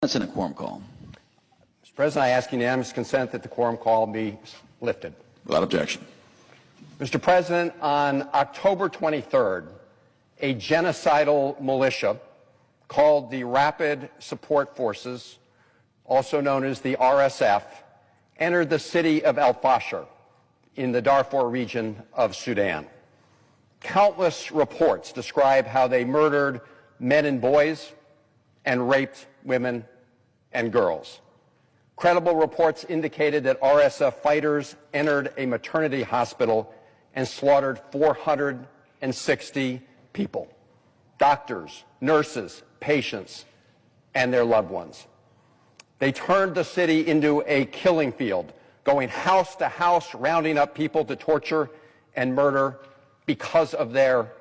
That's in a quorum call. Mr. President, I ask unanimous consent that the quorum call be lifted. Without objection. Mr. President, on October 23rd, a genocidal militia called the Rapid Support Forces, also known as the RSF, entered the city of El Fasher in the Darfur region of Sudan. Countless reports describe how they murdered men and boys and raped women and girls. Credible reports indicated that RSF fighters entered a maternity hospital and slaughtered 460 people, doctors, nurses, patients, and their loved ones. They turned the city into a killing field, going house to house, rounding up people to torture and murder because of their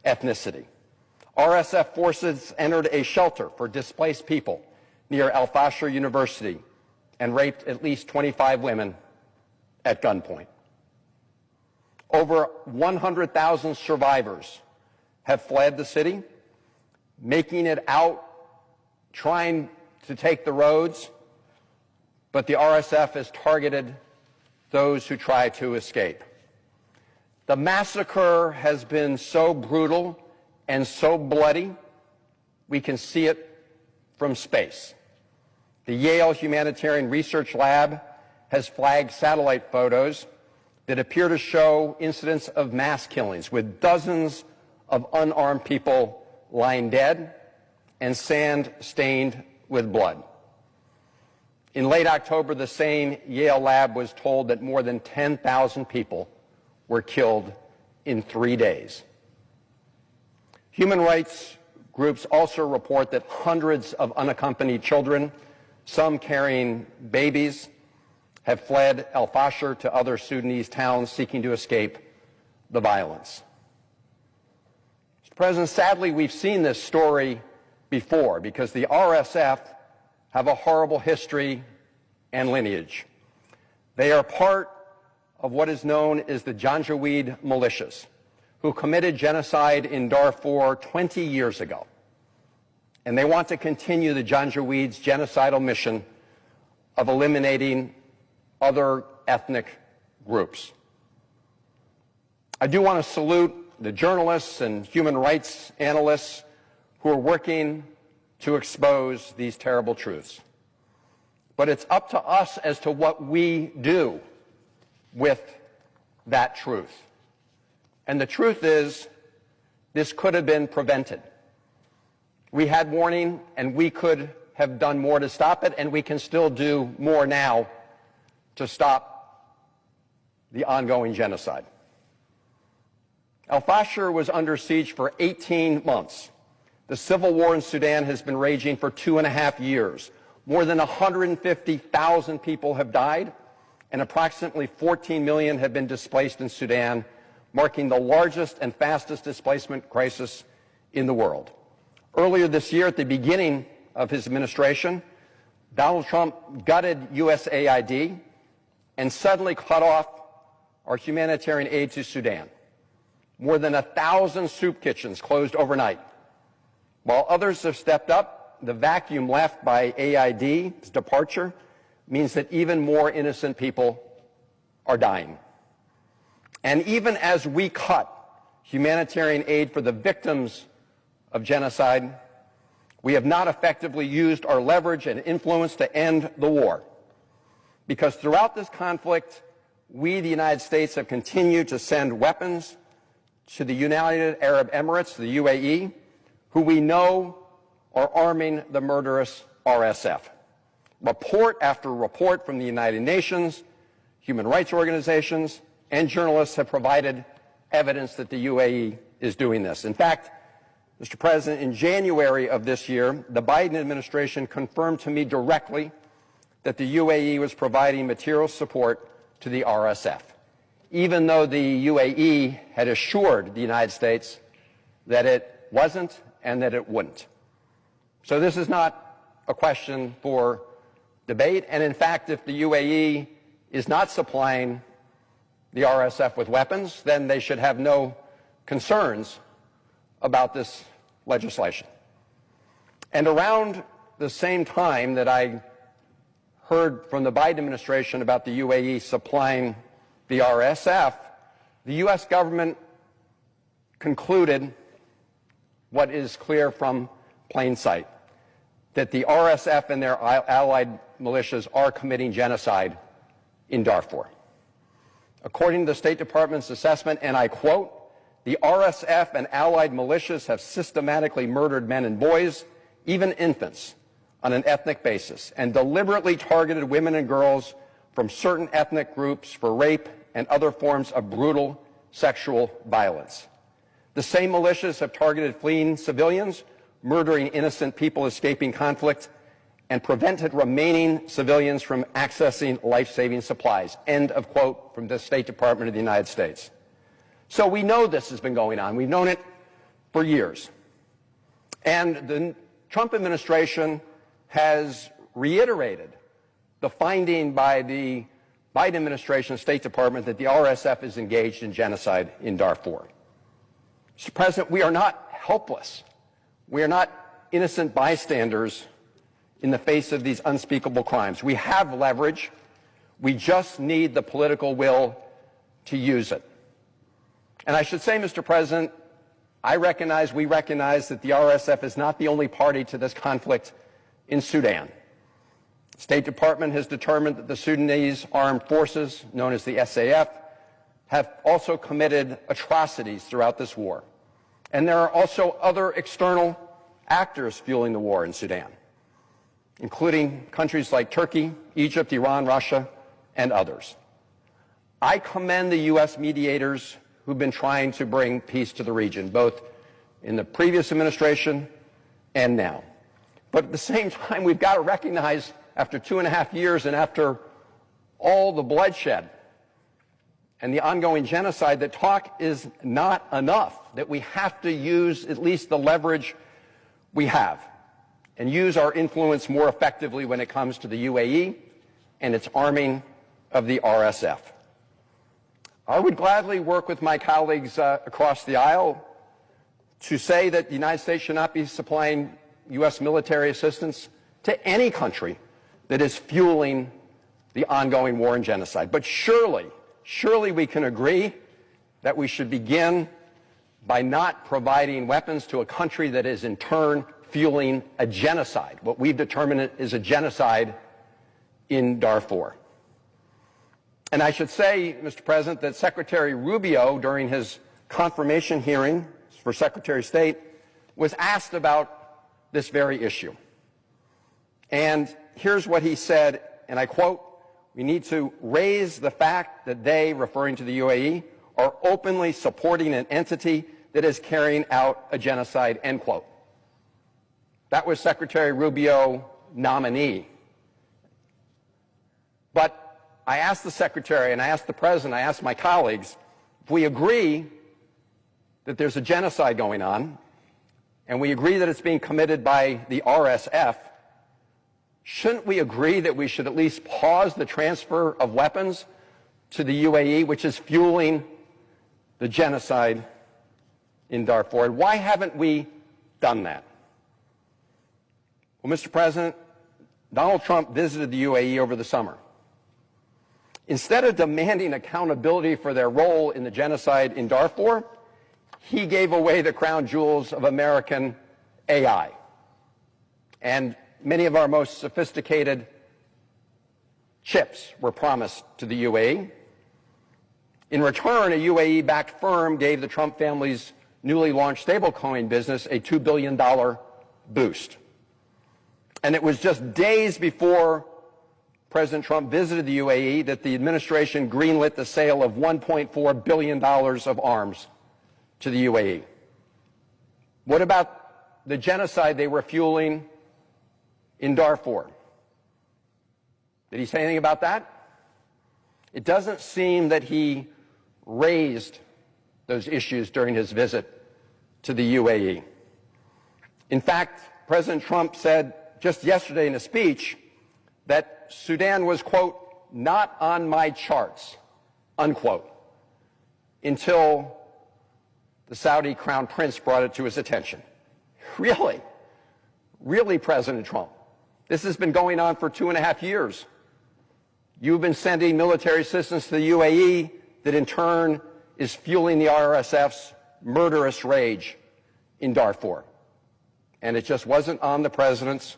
ethnicity. RSF forces entered a shelter for displaced people near Al Fasher University and raped at least 25 women at gunpoint. Over 100,000 survivors have fled the city, making it out, trying to take the roads, but the RSF has targeted those who try to escape. The massacre has been so brutal and so bloody, we can see it from space. The Yale Humanitarian Research Lab has flagged satellite photos that appear to show incidents of mass killings with dozens of unarmed people lying dead and sand stained with blood. In late October, the same Yale lab was told that more than 10,000 people were killed in 3 days. Human rights groups also report that hundreds of unaccompanied children, some carrying babies, have fled El Fasher to other Sudanese towns seeking to escape the violence. Mr. President, sadly, we've seen this story before because the RSF have a horrible history and lineage. They are part of what is known as the Janjaweed militias, who committed genocide in Darfur 20 years ago. And they want to continue the Janjaweed's genocidal mission of eliminating other ethnic groups. I do want to salute the journalists and human rights analysts who are working to expose these terrible truths. But it's up to us as to what we do with that truth. And the truth is, this could have been prevented. We had warning, and we could have done more to stop it, and we can still do more now to stop the ongoing genocide. Al Fasher was under siege for 18 months. The civil war in Sudan has been raging for 2.5 years. More than 150,000 people have died, and approximately 14 million have been displaced in Sudan, marking the largest and fastest displacement crisis in the world. Earlier this year, at the beginning of his administration, Donald Trump gutted USAID and suddenly cut off our humanitarian aid to Sudan. More than 1,000 soup kitchens closed overnight. While others have stepped up, the vacuum left by AID's departure means that even more innocent people are dying. And even as we cut humanitarian aid for the victims of genocide, we have not effectively used our leverage and influence to end the war. Because throughout this conflict, we, the United States, have continued to send weapons to the United Arab Emirates, the UAE, who we know are arming the murderous RSF. Report after report from the United Nations, human rights organizations, and journalists have provided evidence that the UAE is doing this. In fact, Mr. President, in January of this year, the Biden administration confirmed to me directly that the UAE was providing material support to the RSF, even though the UAE had assured the United States that it wasn't and that it wouldn't. So this is not a question for debate. And in fact, if the UAE is not supplying the RSF with weapons, then they should have no concerns about this legislation. And around the same time that I heard from the Biden administration about the UAE supplying the RSF, the U.S. government concluded what is clear from plain sight, that the RSF and their allied militias are committing genocide in Darfur. According to the State Department's assessment, and I quote, "The RSF and allied militias have systematically murdered men and boys, even infants, on an ethnic basis, and deliberately targeted women and girls from certain ethnic groups for rape and other forms of brutal sexual violence. The same militias have targeted fleeing civilians, murdering innocent people escaping conflict, and prevented remaining civilians from accessing life-saving supplies." End of quote from the State Department of the United States. So we know this has been going on. We've known it for years. And the Trump administration has reiterated the finding by the Biden administration and State Department that the RSF is engaged in genocide in Darfur. Mr. President, we are not helpless. We are not innocent bystanders in the face of these unspeakable crimes. We have leverage. We just need the political will to use it. And I should say, Mr. President, we recognize that the RSF is not the only party to this conflict in Sudan. The State Department has determined that the Sudanese armed forces, known as the SAF, have also committed atrocities throughout this war. And there are also other external actors fueling the war in Sudan, including countries like Turkey, Egypt, Iran, Russia, and others. I commend the U.S. mediators who've been trying to bring peace to the region, both in the previous administration and now. But at the same time, we've got to recognize, after 2.5 years and after all the bloodshed and the ongoing genocide, that talk is not enough, that we have to use at least the leverage we have and use our influence more effectively when it comes to the UAE and its arming of the RSF. I would gladly work with my colleagues across the aisle to say that the United States should not be supplying U.S. military assistance to any country that is fueling the ongoing war and genocide. But surely we can agree that we should begin by not providing weapons to a country that is in turn fueling a genocide, what we've determined is a genocide in Darfur. And I should say, Mr. President, that Secretary Rubio, during his confirmation hearing for Secretary of State, was asked about this very issue. And here's what he said, and I quote, "We need to raise the fact that they," referring to the UAE, "are openly supporting an entity that is carrying out a genocide," end quote. That was Secretary Rubio nominee. But I asked the Secretary, and I asked the President, I asked my colleagues, if we agree that there's a genocide going on, and we agree that it's being committed by the RSF, shouldn't we agree that we should at least pause the transfer of weapons to the UAE, which is fueling the genocide in Darfur? And why haven't we done that? Well, Mr. President, Donald Trump visited the UAE over the summer. Instead of demanding accountability for their role in the genocide in Darfur, he gave away the crown jewels of American AI. And many of our most sophisticated chips were promised to the UAE. In return, a UAE-backed firm gave the Trump family's newly launched stablecoin business a $2 billion boost. And it was just days before President Trump visited the UAE that the administration greenlit the sale of $1.4 billion of arms to the UAE. What about the genocide they were fueling in Darfur? Did he say anything about that? It doesn't seem that he raised those issues during his visit to the UAE. In fact, President Trump said just yesterday in a speech that Sudan was, quote, "not on my charts," unquote, until the Saudi crown prince brought it to his attention. Really? Really, President Trump? This has been going on for 2.5 years. You've been sending military assistance to the UAE that in turn is fueling the RSF's murderous rage in Darfur. And it just wasn't on the president's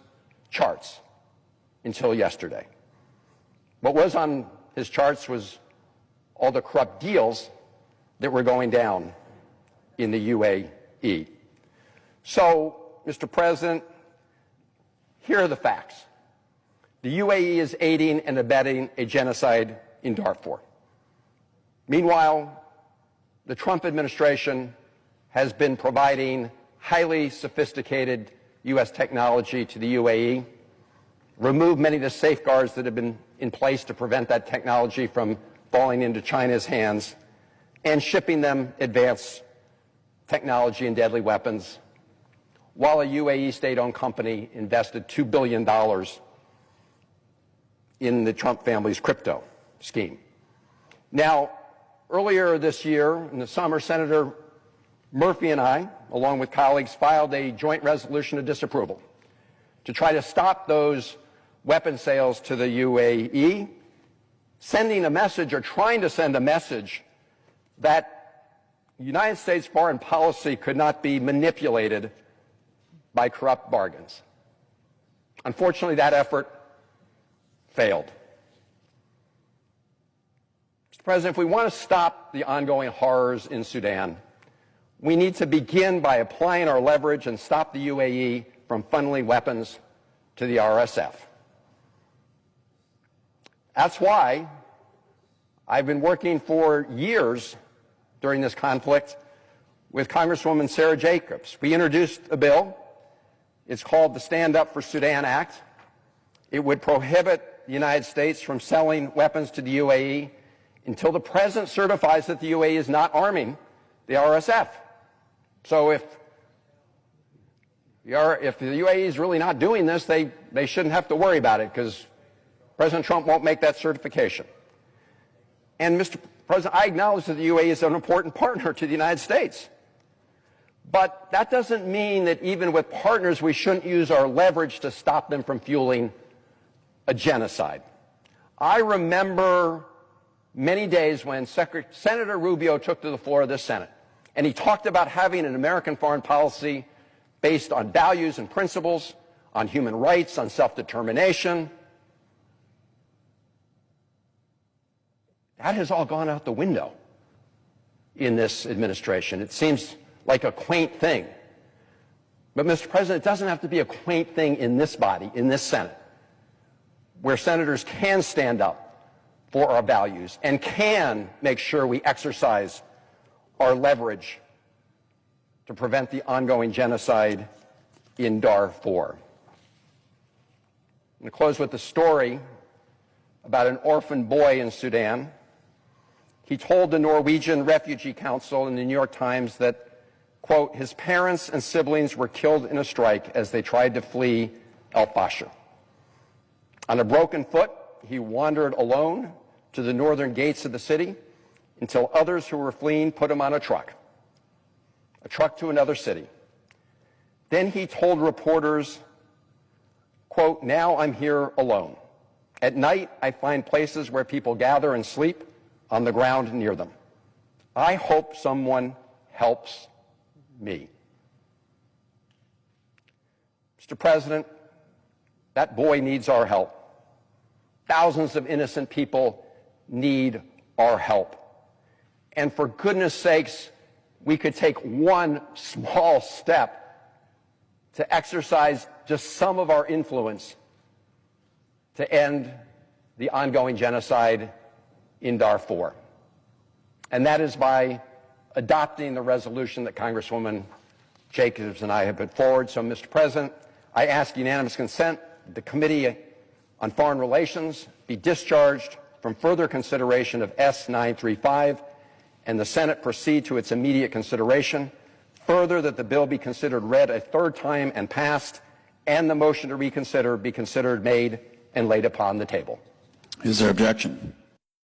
charts until yesterday. What was on his charts was all the corrupt deals that were going down in the UAE. So, Mr. President, here are the facts. The UAE is aiding and abetting a genocide in Darfur. Meanwhile, the Trump administration has been providing highly sophisticated U.S. technology to the UAE, removed many of the safeguards that have been in place to prevent that technology from falling into China's hands, and shipping them advanced technology and deadly weapons, while a UAE state-owned company invested $2 billion in the Trump family's crypto scheme. Now, earlier this year, in the summer, Senator Murphy and I, along with colleagues, filed a joint resolution of disapproval to try to stop those weapon sales to the UAE, sending a message or trying to send a message that United States foreign policy could not be manipulated by corrupt bargains. Unfortunately, that effort failed. Mr. President, if we want to stop the ongoing horrors in Sudan, we need to begin by applying our leverage and stop the UAE from funneling weapons to the RSF. That's why I've been working for years during this conflict with Congresswoman Sarah Jacobs. We introduced a bill. It's called the Stand Up for Sudan Act. It would prohibit the United States from selling weapons to the UAE until the President certifies that the UAE is not arming the RSF. So if the UAE is really not doing this, they shouldn't have to worry about it because President Trump won't make that certification. And Mr. President, I acknowledge that the UAE is an important partner to the United States. But that doesn't mean that even with partners, we shouldn't use our leverage to stop them from fueling a genocide. I remember many days when Senator Rubio took to the floor of this Senate, and he talked about having an American foreign policy based on values and principles, on human rights, on self-determination. That has all gone out the window in this administration. It seems like a quaint thing. But, Mr. President, it doesn't have to be a quaint thing in this body, in this Senate, where senators can stand up for our values and can make sure we exercise our leverage to prevent the ongoing genocide in Darfur. I'm going to close with a story about an orphan boy in Sudan. He told the Norwegian Refugee Council in the New York Times that, quote, his parents and siblings were killed in a strike as they tried to flee El Fasher. On a broken foot, he wandered alone to the northern gates of the city until others who were fleeing put him on a truck to another city. Then he told reporters, quote, now I'm here alone. At night, I find places where people gather and sleep on the ground near them. I hope someone helps me. Mr. President, that boy needs our help. Thousands of innocent people need our help. And for goodness sakes, we could take one small step to exercise just some of our influence to end the ongoing genocide in Darfur. And that is by adopting the resolution that Congresswoman Jacobs and I have put forward. So, Mr. President, I ask unanimous consent that the Committee on Foreign Relations be discharged from further consideration of S-935 and the Senate proceed to its immediate consideration. Further, that the bill be considered read a third time and passed, and the motion to reconsider be considered made and laid upon the table. Is there objection?